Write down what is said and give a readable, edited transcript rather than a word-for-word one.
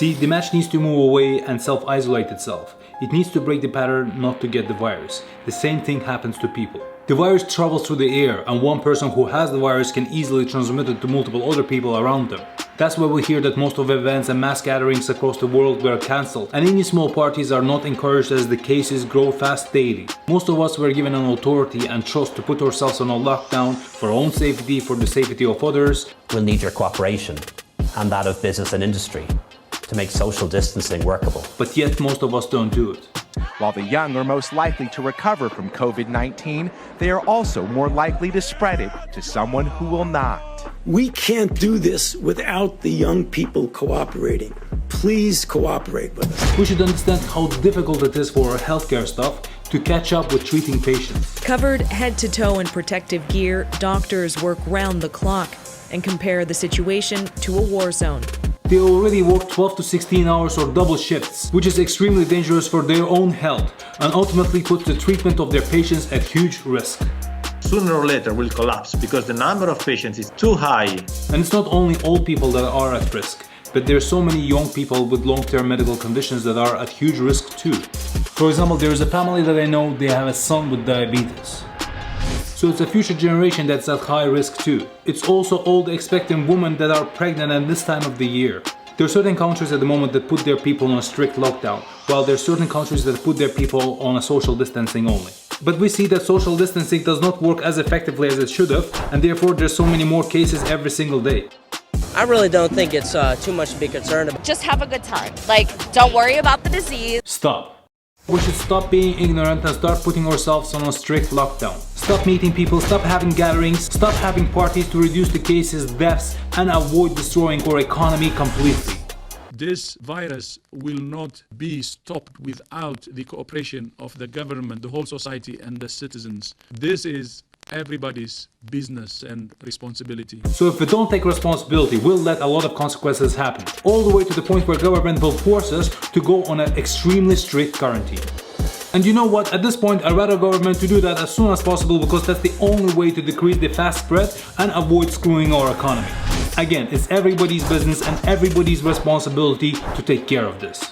See, the match needs to move away and self-isolate itself. It needs to break the pattern not to get the virus. The same thing happens to people. The virus travels through the air, and one person who has the virus can easily transmit it to multiple other people around them. That's why we hear that most of events and mass gatherings across the world were cancelled, and any small parties are not encouraged as the cases grow fast daily. Most of us were given an authority and trust to put ourselves on a lockdown for our own safety, for the safety of others. We'll need your cooperation, and that of business and industry, to make social distancing workable. But yet most of us don't do it. While the young are most likely to recover from COVID-19, they are also more likely to spread it to someone who will not. We can't do this without the young people cooperating. Please cooperate with us. We should understand how difficult it is for our healthcare staff to catch up with treating patients. Covered head to toe in protective gear, doctors work round the clock and compare the situation to a war zone. They already work 12 to 16 hours or double shifts, which is extremely dangerous for their own health and ultimately puts the treatment of their patients at huge risk. Sooner or later will collapse because the number of patients is too high. And it's not only old people that are at risk, but there are so many young people with long-term medical conditions that are at huge risk too. For example, there is a family that I know, they have a son with diabetes. So it's a future generation that's at high risk too. It's also old expectant women that are pregnant at this time of the year. There are certain countries at the moment that put their people on a strict lockdown, while there are certain countries that put their people on a social distancing only. But we see that social distancing does not work as effectively as it should have, and therefore there's so many more cases every single day. I really don't think it's too much to be concerned about. Just have a good time. Like, don't worry about the disease. Stop. We should stop being ignorant and start putting ourselves on a strict lockdown. Stop meeting people, stop having gatherings, stop having parties to reduce the cases, deaths, and avoid destroying our economy completely. This virus will not be stopped without the cooperation of the government, the whole society, and the citizens. This is everybody's business and responsibility. So if we don't take responsibility, we'll let a lot of consequences happen, all the way to the point where government will force us to go on an extremely strict quarantine. And you know what, at this point I'd rather government to do that as soon as possible, because that's the only way to decrease the fast spread and avoid screwing our economy. Again, it's everybody's business and everybody's responsibility to take care of this.